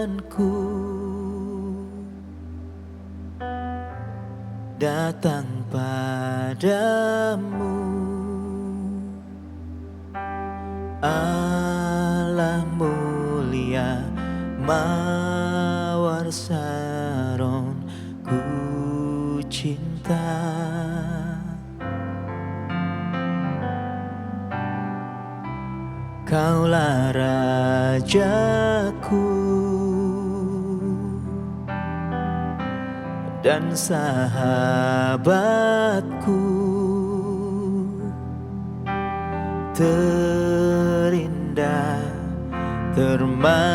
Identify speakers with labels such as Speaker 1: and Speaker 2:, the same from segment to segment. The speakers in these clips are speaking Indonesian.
Speaker 1: kerinduanku datang padamu, Allah mulia mawar saron ku cinta. Kaulah rajaku dan sahabatku, terindah termanis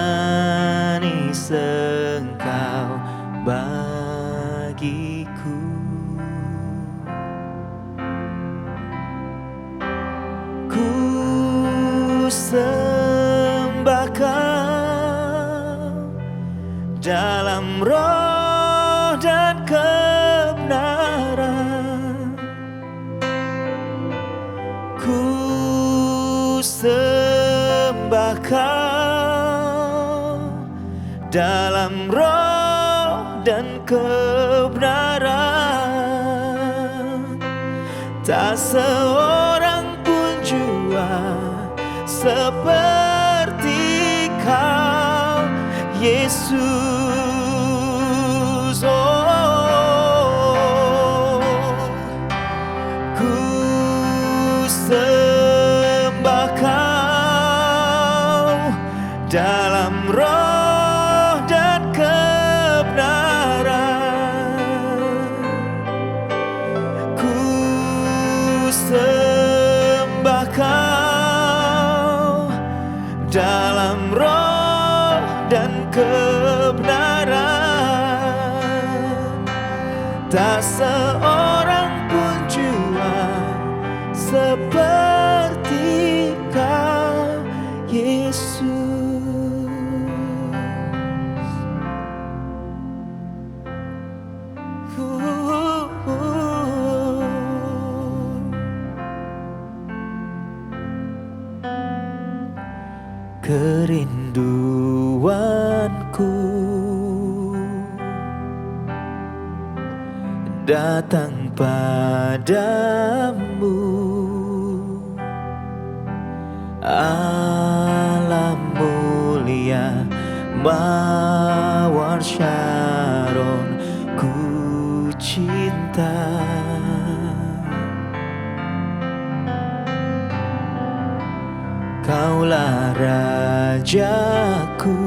Speaker 1: Engkau bagiku. Ku sembah Kau dalam roh dan kebenaran. Ku sembah Kau dalam roh dan kebenaran. Tak seorang pun jua seperti Kau, Yesus. Oh, ku sembah Kau dalam roh dan kebenaran. Ku sembah Kau dalam roh dan kebenaran. Tak seorang pun jua seperti Kau, Yesus. Kerinduanku datang padamu, Allah mulia mawar Syaron ku cinta. Kaulah rajaku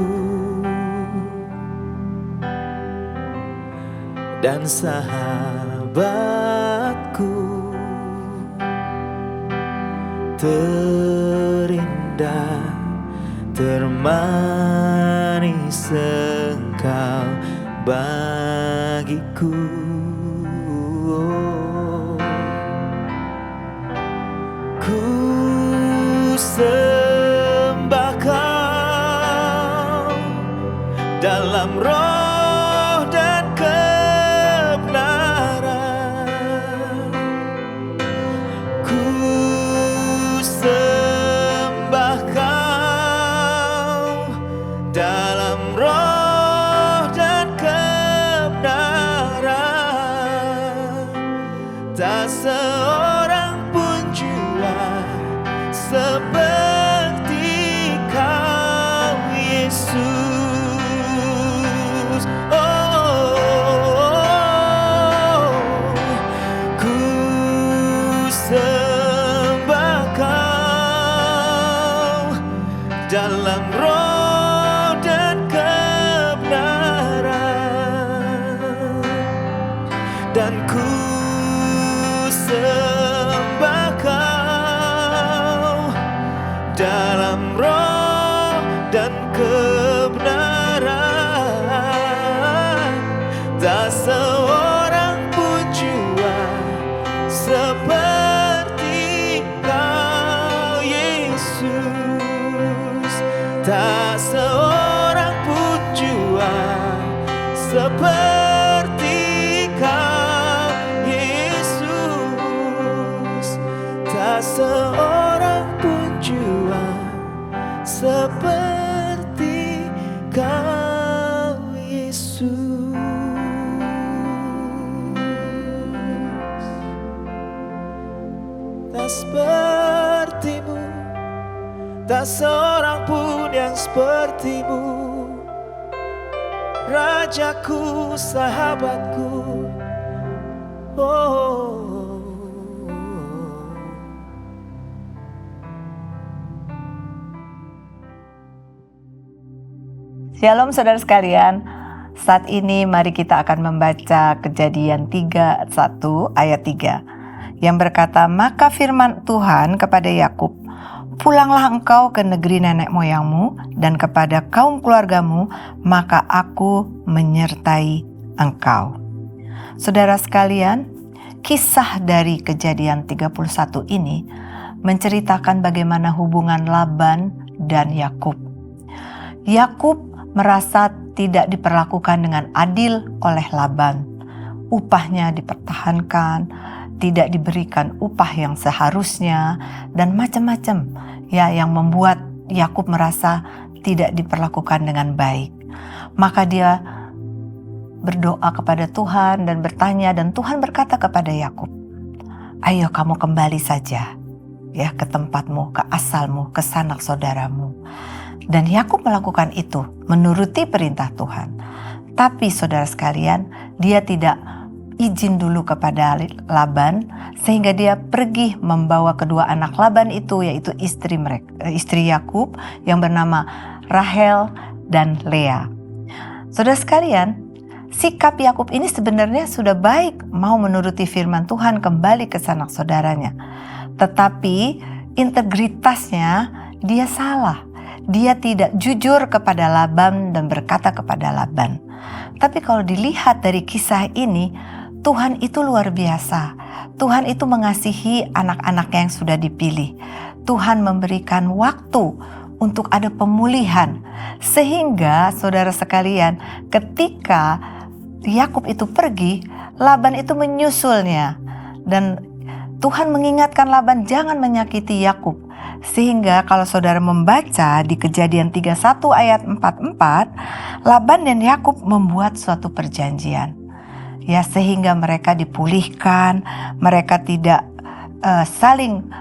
Speaker 1: dan sahabatku, terindah termanis Engkau bagiku. Ku sembah Kau dalam roh dan kebenaran. Ku sembah Kau dalam roh dan kebenaran. Tak seorang pun jua seperti Kau, Yesus. Oh, ku sembah Kau dalam roh dan kebenaran. Yesus. Tak sepertimu, tak seorang pun yang sepertimu. Rajaku, sahabatku, oh.
Speaker 2: Shalom saudara sekalian, saat ini mari kita akan membaca Kejadian 3:1 ayat 3 yang berkata, maka firman Tuhan kepada Yakub, pulanglah engkau ke negeri nenek moyangmu dan kepada kaum keluargamu, maka aku menyertai engkau. Saudara sekalian, kisah dari Kejadian 31 ini menceritakan bagaimana hubungan Laban dan Yakub. Yakub merasa tidak diperlakukan dengan adil oleh Laban. Upahnya dipertahankan, tidak diberikan upah yang seharusnya, dan macam-macam ya yang membuat Yakub merasa tidak diperlakukan dengan baik. Maka dia berdoa kepada Tuhan dan bertanya, dan Tuhan berkata kepada Yakub, ayo kamu kembali saja ya ke tempatmu, ke asalmu, ke sanak saudaramu. Dan Yakub melakukan itu, menuruti perintah Tuhan. Tapi saudara sekalian, dia tidak izin dulu kepada Laban, sehingga dia pergi membawa kedua anak Laban itu, yaitu istri Yakub yang bernama Rahel dan Lea. Saudara sekalian, sikap Yakub ini sebenarnya sudah baik, mau menuruti firman Tuhan, kembali ke sanak saudaranya. Tetapi integritasnya dia salah. Dia tidak jujur kepada Laban dan berkata kepada Laban. Tapi kalau dilihat dari kisah ini, Tuhan itu luar biasa. Tuhan itu mengasihi anak-anaknya yang sudah dipilih. Tuhan memberikan waktu untuk ada pemulihan. Sehingga saudara sekalian, ketika Yakub itu pergi, Laban itu menyusulnya. Dan Tuhan mengingatkan Laban jangan menyakiti Yakub. Sehingga kalau saudara membaca di Kejadian 31 ayat 44, Laban dan Yakub membuat suatu perjanjian. Ya, sehingga mereka dipulihkan, mereka tidak saling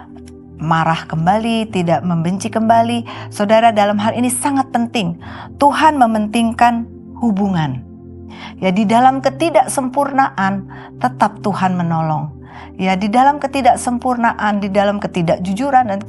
Speaker 2: marah kembali, tidak membenci kembali. Saudara, dalam hal ini sangat penting. Tuhan mementingkan hubungan. Ya, di dalam ketidaksempurnaan tetap Tuhan menolong. Ya, di dalam ketidaksempurnaan, di dalam ketidakjujuran dan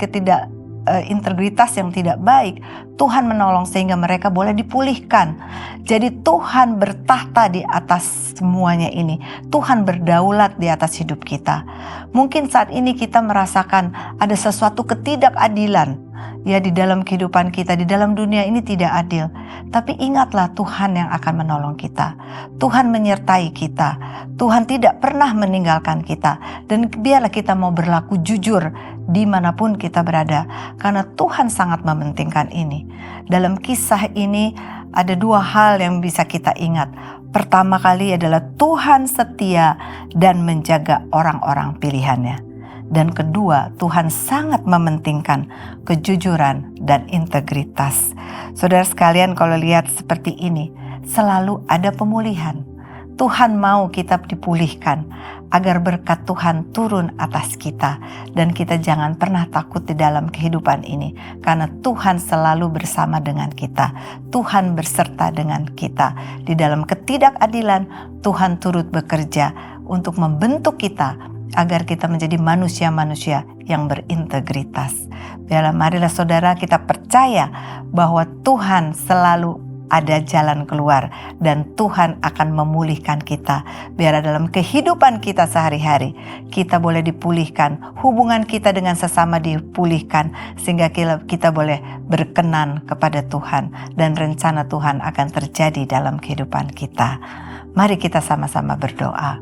Speaker 2: integritas yang tidak baik, Tuhan menolong sehingga mereka boleh dipulihkan. Jadi Tuhan bertahta di atas semuanya ini. Tuhan berdaulat di atas hidup kita. Mungkin saat ini kita merasakan ada sesuatu ketidakadilan ya di dalam kehidupan kita, di dalam dunia ini tidak adil. Tapi ingatlah Tuhan yang akan menolong kita. Tuhan menyertai kita. Tuhan tidak pernah meninggalkan kita. Dan biarlah kita mau berlaku jujur dimanapun kita berada. Karena Tuhan sangat mementingkan ini. Dalam kisah ini ada dua hal yang bisa kita ingat. Pertama kali adalah Tuhan setia dan menjaga orang-orang pilihannya. Dan kedua, Tuhan sangat mementingkan kejujuran dan integritas. Saudara sekalian, kalau lihat seperti ini, selalu ada pemulihan. Tuhan mau kita dipulihkan agar berkat Tuhan turun atas kita. Dan kita jangan pernah takut di dalam kehidupan ini. Karena Tuhan selalu bersama dengan kita. Tuhan berserta dengan kita. Di dalam ketidakadilan, Tuhan turut bekerja untuk membentuk kita agar kita menjadi manusia-manusia yang berintegritas. Biarlah marilah saudara kita percaya bahwa Tuhan selalu ada jalan keluar dan Tuhan akan memulihkan kita. Biarlah dalam kehidupan kita sehari-hari kita boleh dipulihkan, hubungan kita dengan sesama dipulihkan sehingga kita boleh berkenan kepada Tuhan dan rencana Tuhan akan terjadi dalam kehidupan kita. Mari kita sama-sama berdoa.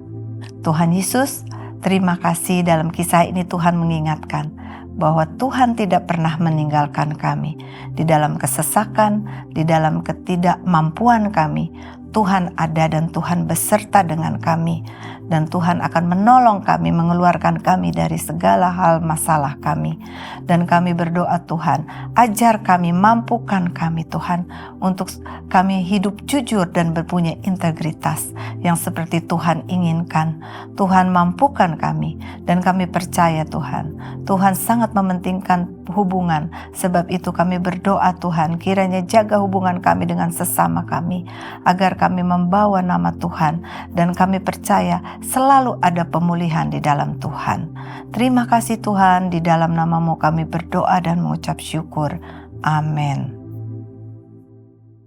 Speaker 2: Tuhan Yesus, terima kasih dalam kisah ini Tuhan mengingatkan bahwa Tuhan tidak pernah meninggalkan kami. Di dalam kesesakan, di dalam ketidakmampuan kami, Tuhan ada dan Tuhan beserta dengan kami. Dan Tuhan akan menolong kami, mengeluarkan kami dari segala hal masalah kami. Dan kami berdoa Tuhan, ajar kami, mampukan kami Tuhan, untuk kami hidup jujur dan berpunya integritas yang seperti Tuhan inginkan. Tuhan mampukan kami, dan kami percaya Tuhan, Tuhan sangat mementingkan hubungan. Sebab itu kami berdoa Tuhan, kiranya jaga hubungan kami dengan sesama kami, agar kami membawa nama Tuhan, dan kami percaya selalu ada pemulihan di dalam Tuhan. Terima kasih Tuhan, di dalam nama-Mu kami berdoa dan mengucap syukur. Amin.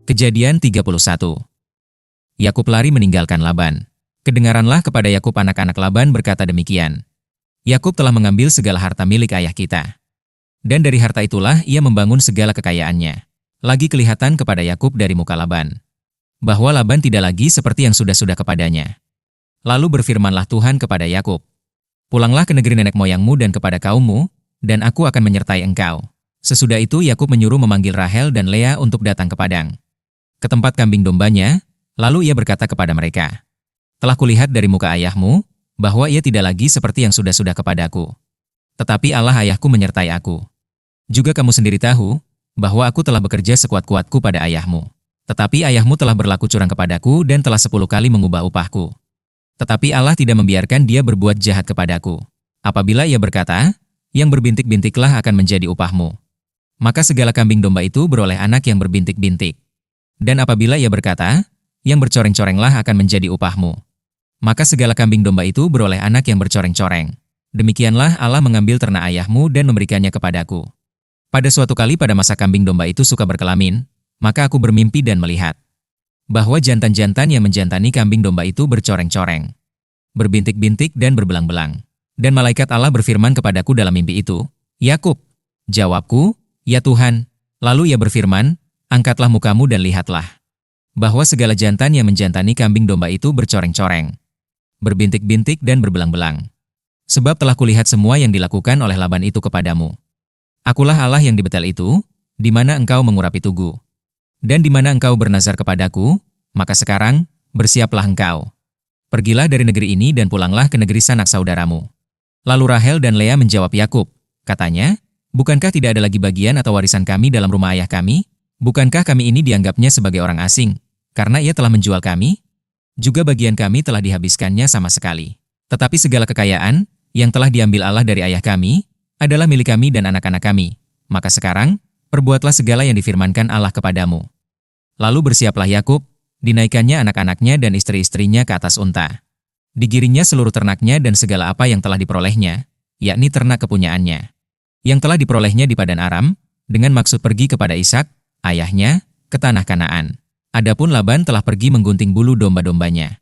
Speaker 3: Kejadian 31. Yakub lari meninggalkan Laban. Kedengaranlah kepada Yakub anak-anak Laban berkata demikian. Yakub telah mengambil segala harta milik ayah kita. Dan dari harta itulah ia membangun segala kekayaannya. Lagi kelihatan kepada Yakub dari muka Laban, bahwa Laban tidak lagi seperti yang sudah-sudah kepadanya. Lalu berfirmanlah Tuhan kepada Yakub, "Pulanglah ke negeri nenek moyangmu dan kepada kaummu, dan aku akan menyertai engkau." Sesudah itu Yakub menyuruh memanggil Rahel dan Lea untuk datang ke padang, ke tempat kambing dombanya, lalu ia berkata kepada mereka, "Telah kulihat dari muka ayahmu, bahwa ia tidak lagi seperti yang sudah-sudah kepadaku. Tetapi Allah ayahku menyertai aku. Juga kamu sendiri tahu, bahwa aku telah bekerja sekuat-kuatku pada ayahmu. Tetapi ayahmu telah berlaku curang kepadaku dan telah 10 kali mengubah upahku. Tetapi Allah tidak membiarkan dia berbuat jahat kepadaku. Apabila ia berkata, 'Yang berbintik-bintiklah akan menjadi upahmu,' maka segala kambing domba itu beroleh anak yang berbintik-bintik. Dan apabila ia berkata, 'Yang bercoreng-corenglah akan menjadi upahmu,' maka segala kambing domba itu beroleh anak yang bercoreng-coreng. Demikianlah Allah mengambil ternak ayahmu dan memberikannya kepadaku. Pada suatu kali pada masa kambing domba itu suka berkelamin, maka aku bermimpi dan melihat bahwa jantan-jantan yang menjantani kambing domba itu bercoreng-coreng, berbintik-bintik dan berbelang-belang. Dan malaikat Allah berfirman kepadaku dalam mimpi itu, 'Yakub.' Jawabku, 'Ya Tuhan.' Lalu ia berfirman, 'Angkatlah mukamu dan lihatlah, bahwa segala jantan yang menjantani kambing domba itu bercoreng-coreng, berbintik-bintik dan berbelang-belang. Sebab telah kulihat semua yang dilakukan oleh Laban itu kepadamu. Akulah Allah yang di Betel itu, di mana engkau mengurapi tugu. Dan di mana engkau bernazar kepadaku, maka sekarang, bersiaplah engkau. Pergilah dari negeri ini dan pulanglah ke negeri sanak saudaramu." Lalu Rahel dan Lea menjawab Yakub, katanya, "Bukankah tidak ada lagi bagian atau warisan kami dalam rumah ayah kami? Bukankah kami ini dianggapnya sebagai orang asing, karena ia telah menjual kami? Juga bagian kami telah dihabiskannya sama sekali. Tetapi segala kekayaan, yang telah diambil Allah dari ayah kami, adalah milik kami dan anak-anak kami. Maka sekarang, perbuatlah segala yang difirmankan Allah kepadamu." Lalu bersiaplah Yakub, dinaikkannya anak-anaknya dan istri-istrinya ke atas unta. Digiringnya seluruh ternaknya dan segala apa yang telah diperolehnya, yakni ternak kepunyaannya, yang telah diperolehnya di Padan Aram, dengan maksud pergi kepada Ishak, ayahnya, ke tanah Kanaan. Adapun Laban telah pergi menggunting bulu domba-dombanya.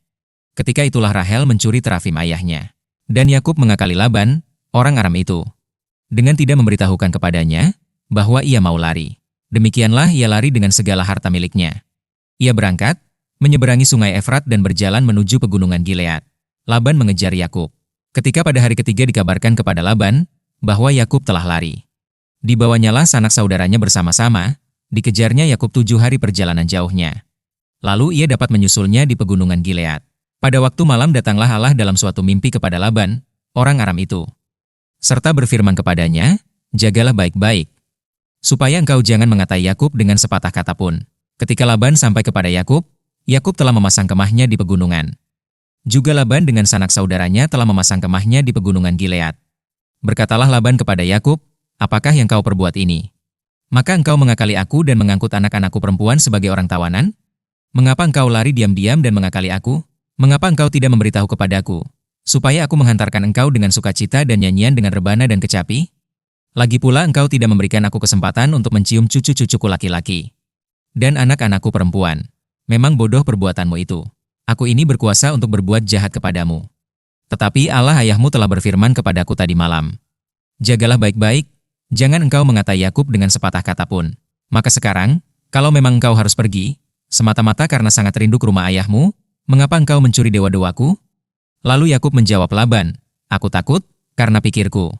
Speaker 3: Ketika itulah Rahel mencuri terafim ayahnya. Dan Yakub mengakali Laban, orang Aram itu, dengan tidak memberitahukan kepadanya, bahwa ia mau lari. Demikianlah ia lari dengan segala harta miliknya. Ia berangkat, menyeberangi sungai Efrat dan berjalan menuju pegunungan Gilead. Laban mengejar Yakub. Ketika pada hari ketiga dikabarkan kepada Laban, bahwa Yakub telah lari. Dibawanyalah sanak saudaranya bersama-sama, dikejarnya Yakub 7 hari perjalanan jauhnya. Lalu ia dapat menyusulnya di pegunungan Gilead. Pada waktu malam datanglah Allah dalam suatu mimpi kepada Laban, orang Aram itu, serta berfirman kepadanya, "Jagalah baik-baik, supaya engkau jangan mengatai Yakub dengan sepatah kata pun." Ketika Laban sampai kepada Yakub, Yakub telah memasang kemahnya di pegunungan. Juga Laban dengan sanak saudaranya telah memasang kemahnya di pegunungan Gilead. Berkatalah Laban kepada Yakub, "Apakah yang kau perbuat ini? Maka engkau mengakali aku dan mengangkut anak-anakku perempuan sebagai orang tawanan? Mengapa engkau lari diam-diam dan mengakali aku? Mengapa engkau tidak memberitahu kepadaku, supaya aku menghantarkan engkau dengan sukacita dan nyanyian dengan rebana dan kecapi? Lagi pula engkau tidak memberikan aku kesempatan untuk mencium cucu-cucuku laki-laki dan anak-anakku perempuan. Memang bodoh perbuatanmu itu. Aku ini berkuasa untuk berbuat jahat kepadamu. Tetapi Allah ayahmu telah berfirman kepadaku tadi malam, 'Jagalah baik-baik, jangan engkau mengatai Yakub dengan sepatah kata pun.' Maka sekarang, kalau memang engkau harus pergi, semata-mata karena sangat rindu ke rumah ayahmu, mengapa engkau mencuri dewa-dewaku?" Lalu Yakub menjawab Laban, "Aku takut, karena pikirku,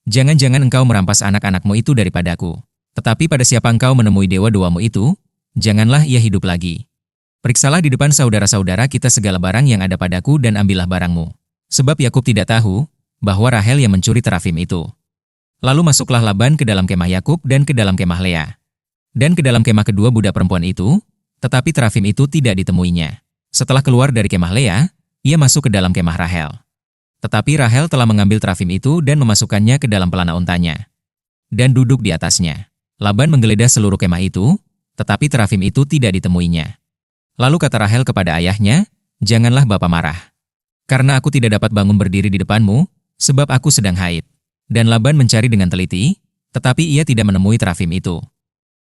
Speaker 3: jangan-jangan engkau merampas anak-anakmu itu daripadaku. Tetapi pada siapa engkau menemui dewa-dewamu itu, janganlah ia hidup lagi." Periksalah di depan saudara-saudara kita segala barang yang ada padaku dan ambillah barangmu. Sebab Yakub tidak tahu bahwa Rahel yang mencuri terafim itu. Lalu masuklah Laban ke dalam kemah Yakub dan ke dalam kemah Lea. Dan ke dalam kemah kedua budak perempuan itu, tetapi terafim itu tidak ditemuinya. Setelah keluar dari kemah Lea, ia masuk ke dalam kemah Rahel. Tetapi Rahel telah mengambil terafim itu dan memasukkannya ke dalam pelana untanya. Dan duduk di atasnya. Laban menggeledah seluruh kemah itu, tetapi terafim itu tidak ditemuinya. Lalu kata Rahel kepada ayahnya, "Janganlah Bapa marah. Karena aku tidak dapat bangun berdiri di depanmu, sebab aku sedang haid." Dan Laban mencari dengan teliti, tetapi ia tidak menemui terafim itu.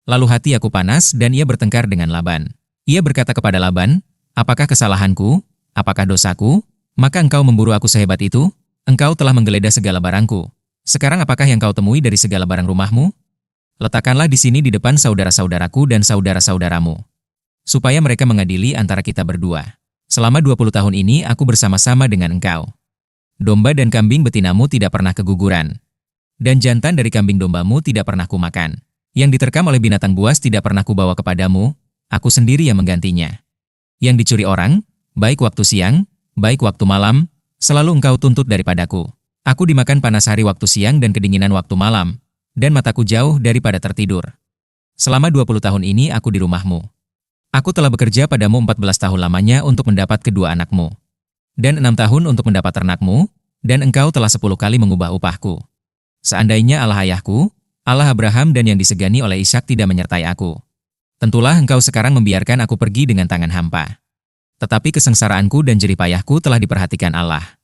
Speaker 3: Lalu hati Yakub panas dan ia bertengkar dengan Laban. Ia berkata kepada Laban, "Apakah kesalahanku? Apakah dosaku? Maka engkau memburu aku sehebat itu? Engkau telah menggeledah segala barangku. Sekarang apakah yang kau temui dari segala barang rumahmu? Letakkanlah di sini di depan saudara-saudaraku dan saudara-saudaramu, supaya mereka mengadili antara kita berdua. Selama 20 tahun ini aku bersama-sama dengan engkau. Domba dan kambing betinamu tidak pernah keguguran, dan jantan dari kambing dombamu tidak pernah kumakan. Yang diterkam oleh binatang buas tidak pernah kubawa kepadamu, aku sendiri yang menggantinya. Yang dicuri orang, baik waktu siang, baik waktu malam, selalu engkau tuntut daripadaku. Aku dimakan panas hari waktu siang dan kedinginan waktu malam, dan mataku jauh daripada tertidur. Selama 20 tahun ini aku di rumahmu. Aku telah bekerja padamu 14 tahun lamanya untuk mendapat kedua anakmu, dan 6 tahun untuk mendapat ternakmu, dan engkau telah 10 kali mengubah upahku. Seandainya Allah ayahku, Allah Abraham dan yang disegani oleh Ishak tidak menyertai aku, tentulah engkau sekarang membiarkan aku pergi dengan tangan hampa. Tetapi kesengsaraanku dan jeripayahku telah diperhatikan Allah.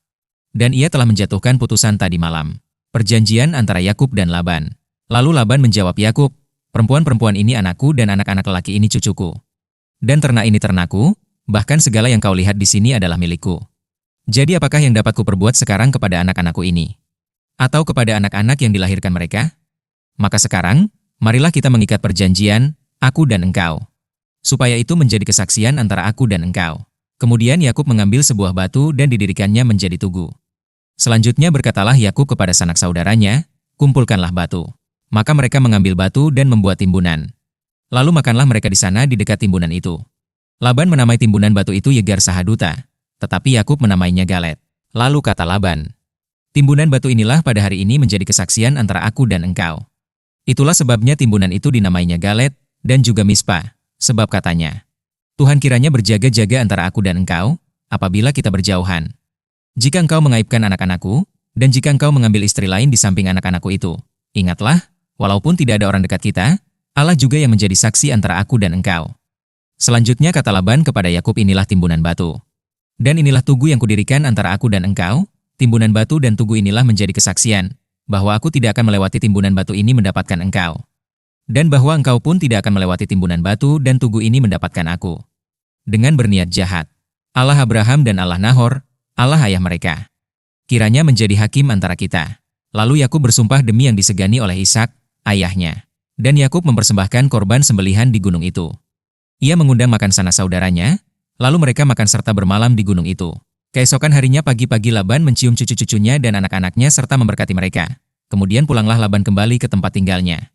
Speaker 3: Dan ia telah menjatuhkan putusan tadi malam, perjanjian antara Yakub dan Laban. Lalu Laban menjawab Yakub, "Perempuan-perempuan ini anakku dan anak-anak lelaki ini cucuku. Dan ternak ini ternakku, bahkan segala yang kau lihat di sini adalah milikku. Jadi apakah yang dapat kuperbuat sekarang kepada anak-anakku ini? Atau kepada anak-anak yang dilahirkan mereka? Maka sekarang, marilah kita mengikat perjanjian, aku dan engkau, supaya itu menjadi kesaksian antara aku dan engkau." Kemudian Yakub mengambil sebuah batu dan didirikannya menjadi tugu. Selanjutnya berkatalah Yakub kepada sanak saudaranya, "Kumpulkanlah batu." Maka mereka mengambil batu dan membuat timbunan. Lalu makanlah mereka di sana di dekat timbunan itu. Laban menamai timbunan batu itu Yegar Sahaduta, tetapi Yakub menamainya Galet. Lalu kata Laban, "Timbunan batu inilah pada hari ini menjadi kesaksian antara aku dan engkau." Itulah sebabnya timbunan itu dinamainya Galet dan juga Mispa, sebab katanya, "Tuhan kiranya berjaga-jaga antara aku dan engkau, apabila kita berjauhan. Jika engkau mengaibkan anak-anakku, dan jika engkau mengambil istri lain di samping anak-anakku itu, ingatlah, walaupun tidak ada orang dekat kita, Allah juga yang menjadi saksi antara aku dan engkau." Selanjutnya kata Laban kepada Yakub, "Inilah timbunan batu. Dan inilah tugu yang kudirikan antara aku dan engkau, timbunan batu dan tugu inilah menjadi kesaksian, bahwa aku tidak akan melewati timbunan batu ini mendapatkan engkau. Dan bahwa engkau pun tidak akan melewati timbunan batu dan tugu ini mendapatkan aku." Dengan berniat jahat, Allah Abraham dan Allah Nahor, Allah ayah mereka, kiranya menjadi hakim antara kita. Lalu Yakub bersumpah demi yang disegani oleh Ishak, ayahnya. Dan Yakub mempersembahkan korban sembelihan di gunung itu. Ia mengundang makan sanak saudaranya, lalu mereka makan serta bermalam di gunung itu. Keesokan harinya pagi-pagi Laban mencium cucu-cucunya dan anak-anaknya serta memberkati mereka. Kemudian pulanglah Laban kembali ke tempat tinggalnya.